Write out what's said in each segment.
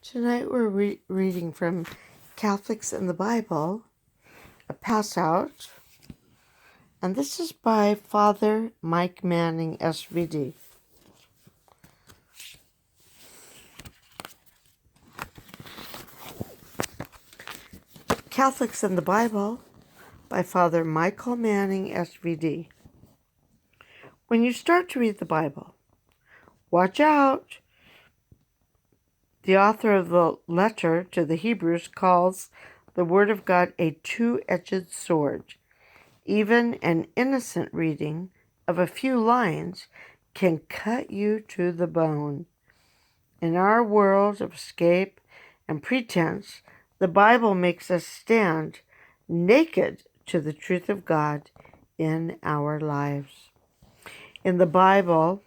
Tonight we're reading from Catholics in the Bible, a pass out, and this is by Father Mike Manning, SVD. Catholics in the Bible by Father Michael Manning, SVD. When you start to read the Bible, watch out. The author of the letter to the Hebrews calls the Word of God a two-edged sword. Even an innocent reading of a few lines can cut you to the bone. In our world of escape and pretense, the Bible makes us stand naked to the truth of God in our lives. In the Bible,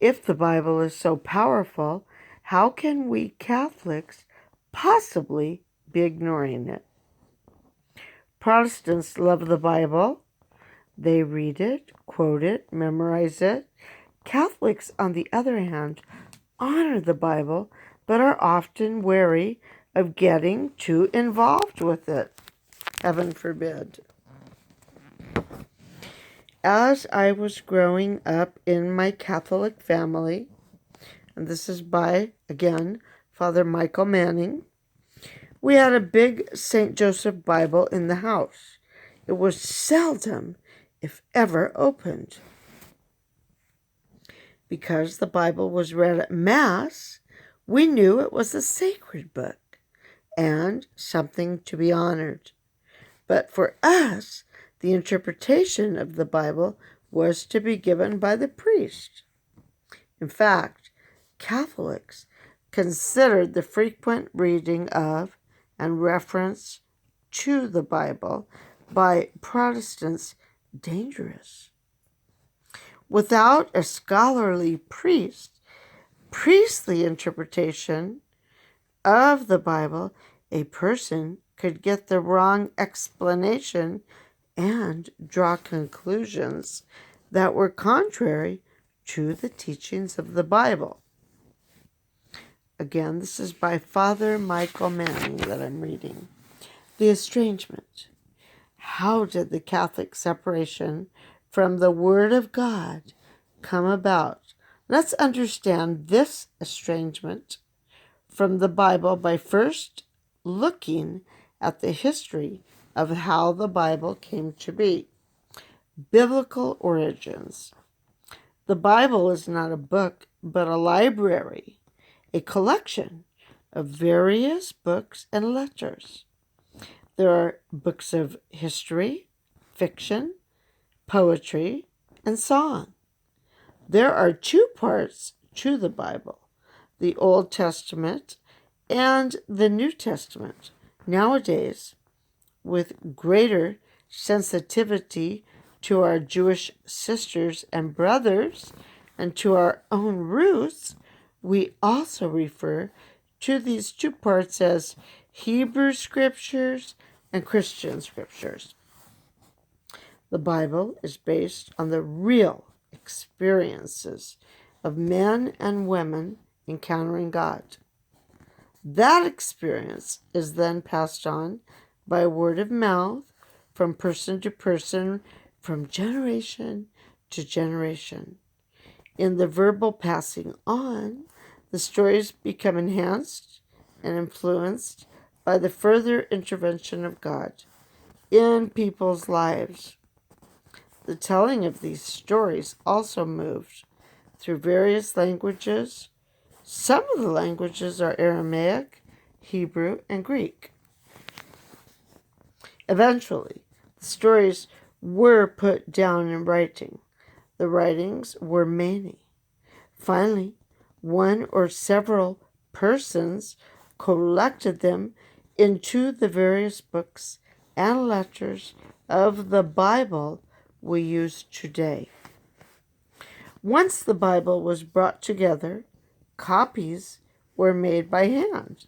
if the Bible is so powerful, how can we Catholics possibly be ignoring it? Protestants love the Bible. They read it, quote it, memorize it. Catholics, on the other hand, honor the Bible, but are often wary of getting too involved with it. Heaven forbid. As I was growing up in my Catholic family, and this is by, again, Father Michael Manning, we had a big St. Joseph Bible in the house. It was seldom, if ever, opened. Because the Bible was read at Mass, we knew it was a sacred book and something to be honored. But for us, the interpretation of the Bible was to be given by the priest. In fact, Catholics considered the frequent reading of and reference to the Bible by Protestants dangerous. Without a scholarly priestly interpretation of the Bible, a person could get the wrong explanation and draw conclusions that were contrary to the teachings of the Bible. Again, this is by Father Michael Manning that I'm reading. The estrangement. How did the Catholic separation from the Word of God come about? Let's understand this estrangement from the Bible by first looking at the history of how the Bible came to be. Biblical origins. The Bible is not a book, but a library, a collection of various books and letters. There are books of history, fiction, poetry, and song. There are two parts to the Bible, the Old Testament and the New Testament. Nowadays, with greater sensitivity to our Jewish sisters and brothers and to our own roots, we also refer to these two parts as Hebrew scriptures and Christian scriptures. The Bible is based on the real experiences of men and women encountering God. That experience is then passed on by word of mouth from person to person, from generation to generation. In the verbal passing on, the stories become enhanced and influenced by the further intervention of God in people's lives. The telling of these stories also moved through various languages. Some of the languages are Aramaic, Hebrew, and Greek. Eventually, the stories were put down in writing. The writings were many. Finally, one or several persons collected them into the various books and letters of the Bible we use today. Once the Bible was brought together, copies were made by hand.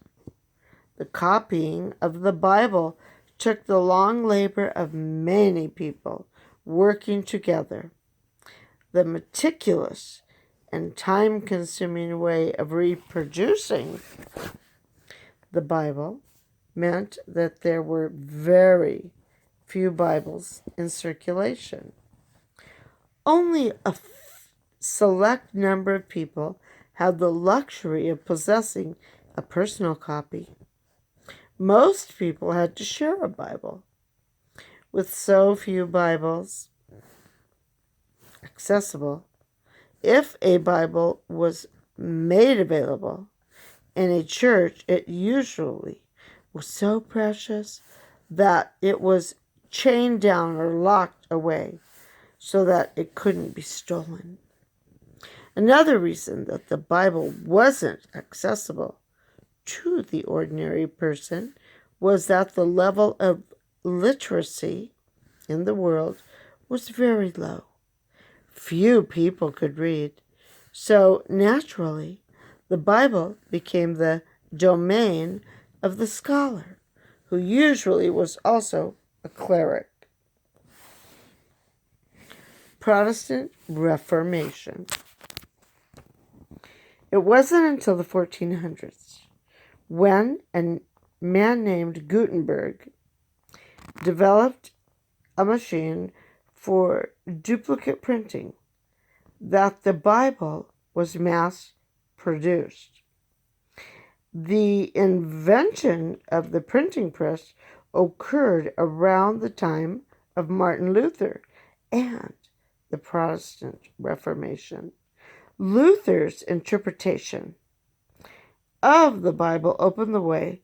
The copying of the Bible took the long labor of many people working together. The meticulous and time-consuming way of reproducing the Bible meant that there were very few Bibles in circulation. Only a select number of people had the luxury of possessing a personal copy. Most people had to share a Bible. With so few Bibles accessible, if a Bible was made available in a church, it usually was so precious that it was chained down or locked away so that it couldn't be stolen. Another reason that the Bible wasn't accessible to the ordinary person was that the level of literacy in the world was very low. Few people could read, so naturally the Bible became the domain of the scholar, who usually was also a cleric. Protestant Reformation. It wasn't until the 1400s when a man named Gutenberg developed a machine for duplicate printing that the Bible was mass produced. The invention of the printing press occurred around the time of Martin Luther and the Protestant Reformation. Luther's interpretation of the Bible opened the way